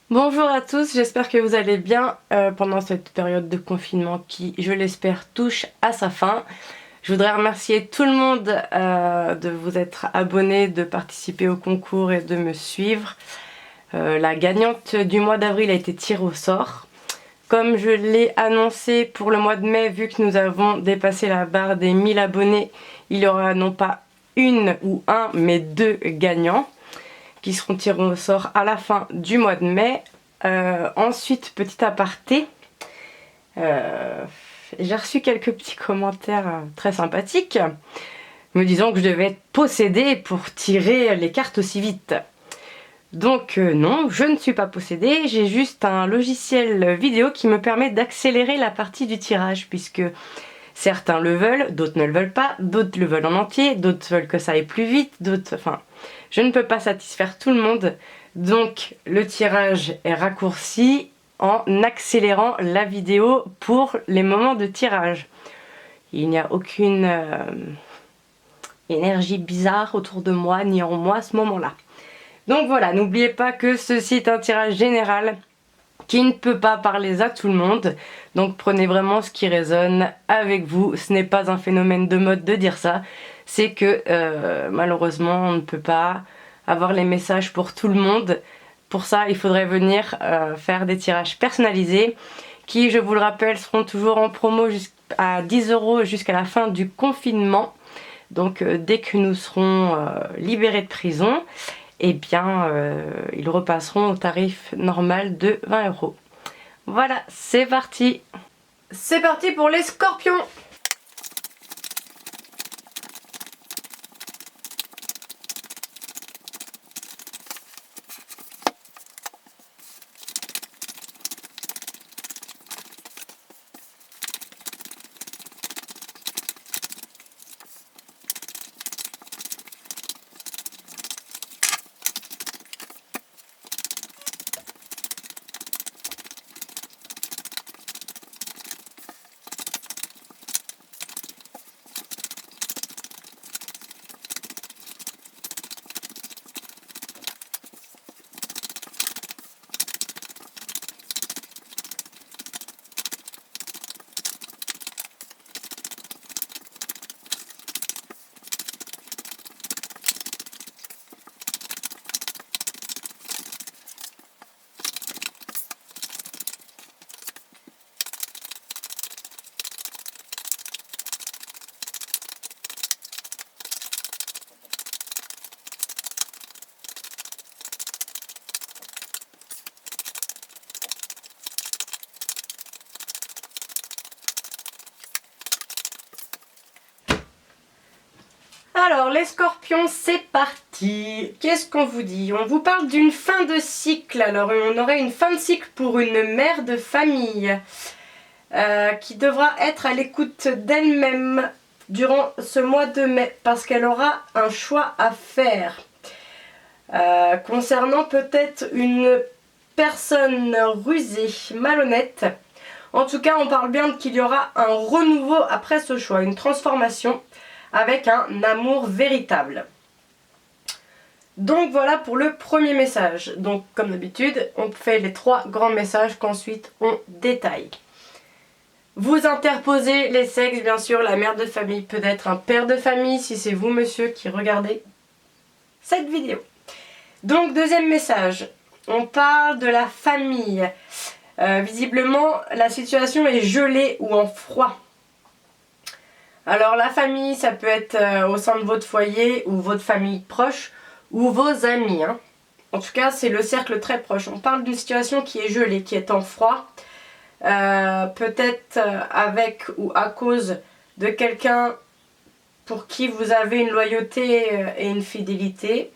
Bonjour à tous, j'espère que vous allez bien pendant cette période de confinement qui, je l'espère, touche à sa fin. Je voudrais remercier tout le monde de vous être abonnés, de participer au concours et de me suivre. La gagnante du mois d'avril a été tirée au sort. Comme je l'ai annoncé pour le mois de mai, vu que nous avons dépassé la barre des 1000 abonnés, il y aura non pas une ou un, mais deux gagnants qui seront tirés au sort à la fin du mois de mai. Ensuite, petit aparté, j'ai reçu quelques petits commentaires très sympathiques me disant que je devais être possédée pour tirer les cartes aussi vite. Donc non, je ne suis pas possédée, j'ai juste un logiciel vidéo qui me permet d'accélérer la partie du tirage, puisque certains le veulent, d'autres ne le veulent pas, d'autres le veulent en entier, d'autres veulent que ça aille plus vite, d'autres... Enfin, je ne peux pas satisfaire tout le monde, donc le tirage est raccourci en accélérant la vidéo pour les moments de tirage. Il n'y a aucune énergie bizarre autour de moi, ni en moi à ce moment-là. Donc voilà, n'oubliez pas que ceci est un tirage général qui ne peut pas parler à tout le monde. Donc prenez vraiment ce qui résonne avec vous. Ce n'est pas un phénomène de mode de dire ça. C'est que malheureusement on ne peut pas avoir les messages pour tout le monde. Pour ça il faudrait venir faire des tirages personnalisés qui, je vous le rappelle, seront toujours en promo à 10 € jusqu'à la fin du confinement. Donc dès que nous serons libérés de prison, eh bien ils repasseront au tarif normal de 20 €. Voilà, c'est parti. C'est parti pour les scorpions. Alors les scorpions, c'est parti. Qu'est-ce qu'on vous dit? On vous parle d'une fin de cycle. Alors on aurait une fin de cycle pour une mère de famille qui devra être à l'écoute d'elle-même durant ce mois de mai parce qu'elle aura un choix à faire. Concernant peut-être une personne rusée, malhonnête. En tout cas, on parle bien qu'il y aura un renouveau après ce choix, une transformation avec un amour véritable. Donc voilà pour le premier message. Donc comme d'habitude, on fait les 3 grands messages qu'ensuite on détaille. Vous interposez les sexes, bien sûr, la mère de famille peut être un père de famille si c'est vous monsieur qui regardez cette vidéo. Donc deuxième message, on parle de la famille. Visiblement la situation est gelée ou en froid. Alors la famille, ça peut être au sein de votre foyer ou votre famille proche ou vos amis. En tout cas, c'est le cercle très proche. On parle d'une situation qui est gelée, qui est en froid. Peut-être avec ou à cause de quelqu'un pour qui vous avez une loyauté et une fidélité.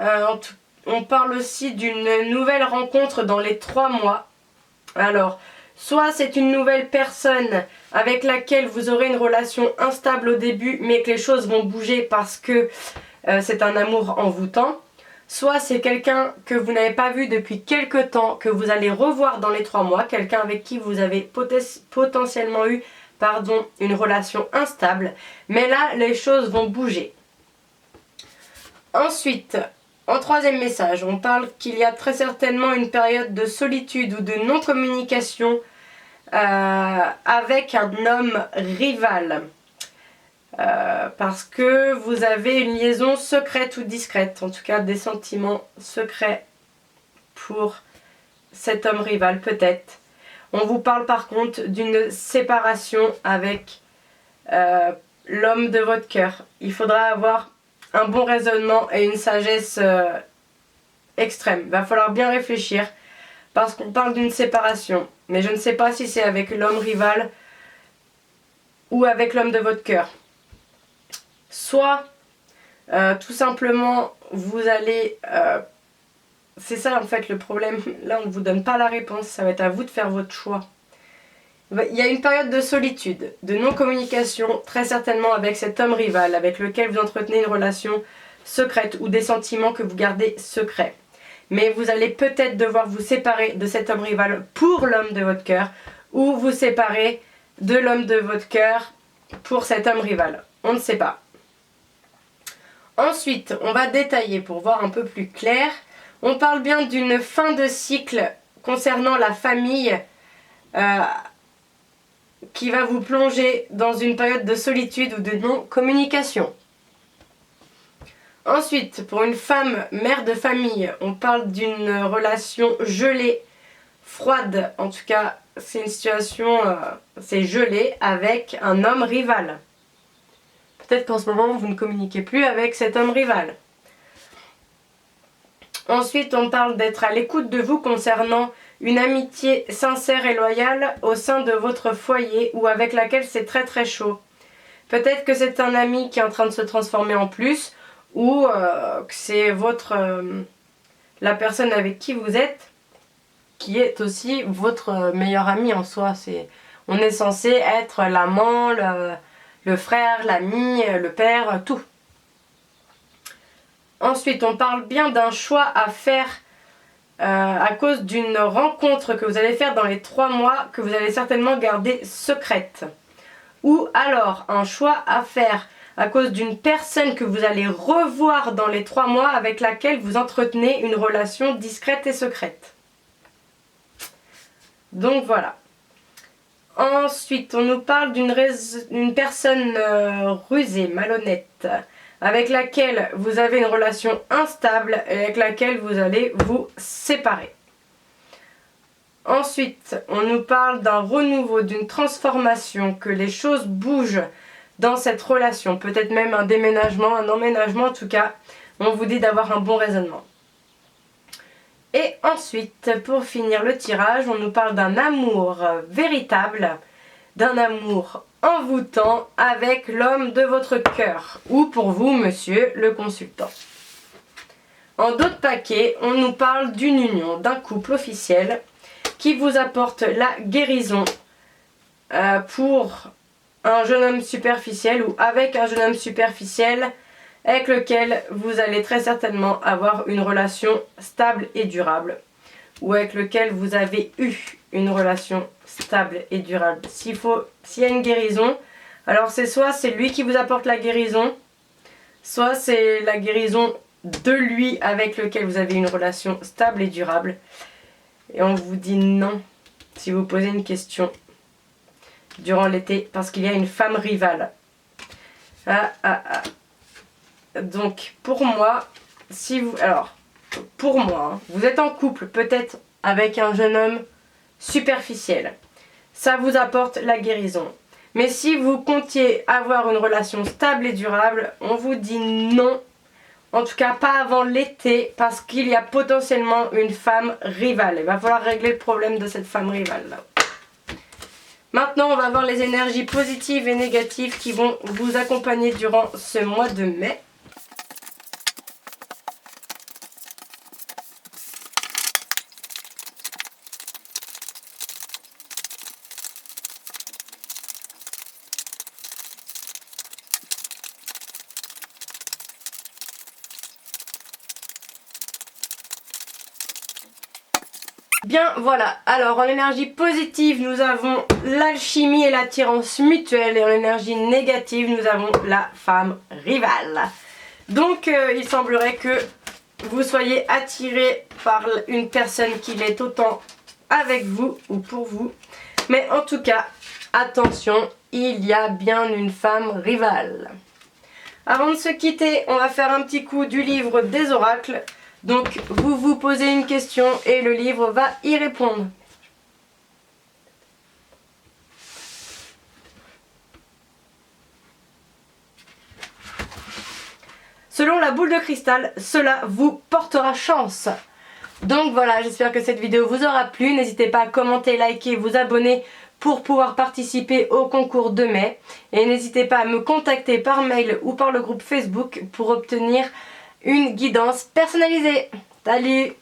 On parle aussi d'une nouvelle rencontre dans les 3 mois. Alors, soit c'est une nouvelle personne avec laquelle vous aurez une relation instable au début, mais que les choses vont bouger parce que c'est un amour envoûtant. Soit c'est quelqu'un que vous n'avez pas vu depuis quelque temps, que vous allez revoir dans les 3 mois, quelqu'un avec qui vous avez potentiellement eu une relation instable. Mais là, les choses vont bouger. Ensuite, En troisième message, on parle qu'il y a très certainement une période de solitude ou de non-communication avec un homme rival. Parce que vous avez une liaison secrète ou discrète, en tout cas des sentiments secrets pour cet homme rival peut-être. On vous parle par contre d'une séparation avec l'homme de votre cœur. Il faudra avoir un bon raisonnement et une sagesse extrême. Il va falloir bien réfléchir parce qu'on parle d'une séparation. Mais je ne sais pas si c'est avec l'homme rival ou avec l'homme de votre cœur. Soit tout simplement vous allez... c'est ça en fait le problème. Là on ne vous donne pas la réponse. Ça va être à vous de faire votre choix. Il y a une période de solitude, de non-communication, très certainement avec cet homme rival, avec lequel vous entretenez une relation secrète ou des sentiments que vous gardez secrets. Mais vous allez peut-être devoir vous séparer de cet homme rival pour l'homme de votre cœur, ou vous séparer de l'homme de votre cœur pour cet homme rival. On ne sait pas. Ensuite, on va détailler pour voir un peu plus clair. On parle bien d'une fin de cycle concernant la famille, qui va vous plonger dans une période de solitude ou de non-communication. Ensuite, pour une femme mère de famille, on parle d'une relation gelée, froide. En tout cas, c'est une situation, c'est gelé avec un homme rival. Peut-être qu'en ce moment, vous ne communiquez plus avec cet homme rival. Ensuite, on parle d'être à l'écoute de vous concernant une amitié sincère et loyale au sein de votre foyer ou avec laquelle c'est très très chaud. Peut-être que c'est un ami qui est en train de se transformer en plus ou que c'est la personne avec qui vous êtes qui est aussi votre meilleur ami en soi. On est censé être l'amant, le frère, l'ami, le père, tout. Ensuite, on parle bien d'un choix à faire à cause d'une rencontre que vous allez faire dans les 3 mois que vous allez certainement garder secrète. Ou alors un choix à faire à cause d'une personne que vous allez revoir dans les 3 mois avec laquelle vous entretenez une relation discrète et secrète. Donc voilà. Ensuite, on nous parle d'une personne rusée, malhonnête, avec laquelle vous avez une relation instable et avec laquelle vous allez vous séparer. Ensuite, on nous parle d'un renouveau, d'une transformation, que les choses bougent dans cette relation. Peut-être même un déménagement, un emménagement, en tout cas, on vous dit d'avoir un bon raisonnement. Et ensuite, pour finir le tirage, on nous parle d'un amour véritable, d'un amour envoûtant avec l'homme de votre cœur, ou pour vous, monsieur le consultant. En d'autres paquets, on nous parle d'une union, d'un couple officiel qui vous apporte la guérison pour un jeune homme superficiel ou avec un jeune homme superficiel avec lequel vous allez très certainement avoir une relation stable et durable ou avec lequel vous avez eu une relation stable et durable. S'il y a une guérison, alors c'est lui qui vous apporte la guérison, soit c'est la guérison de lui avec lequel vous avez une relation stable et durable. Et on vous dit non si vous posez une question durant l'été parce qu'il y a une femme rivale. Donc pour moi, vous êtes en couple peut-être avec un jeune homme superficiel. Ça vous apporte la guérison. Mais si vous comptiez avoir une relation stable et durable, on vous dit non. En tout cas pas avant l'été parce qu'il y a potentiellement une femme rivale. Il va falloir régler le problème de cette femme rivale là. Maintenant on va voir les énergies positives et négatives qui vont vous accompagner durant ce mois de mai. Bien voilà, alors en énergie positive nous avons l'alchimie et l'attirance mutuelle et en énergie négative nous avons la femme rivale. Donc il semblerait que vous soyez attiré par une personne qui l'est autant avec vous ou pour vous. Mais en tout cas, attention, il y a bien une femme rivale. Avant de se quitter, on va faire un petit coup du livre des oracles. Donc vous vous posez une question et le livre va y répondre. Selon la boule de cristal, cela vous portera chance. Donc voilà, j'espère que cette vidéo vous aura plu. N'hésitez pas à commenter, liker, vous abonner pour pouvoir participer au concours de mai. Et n'hésitez pas à me contacter par mail ou par le groupe Facebook pour obtenir une guidance personnalisée. Salut!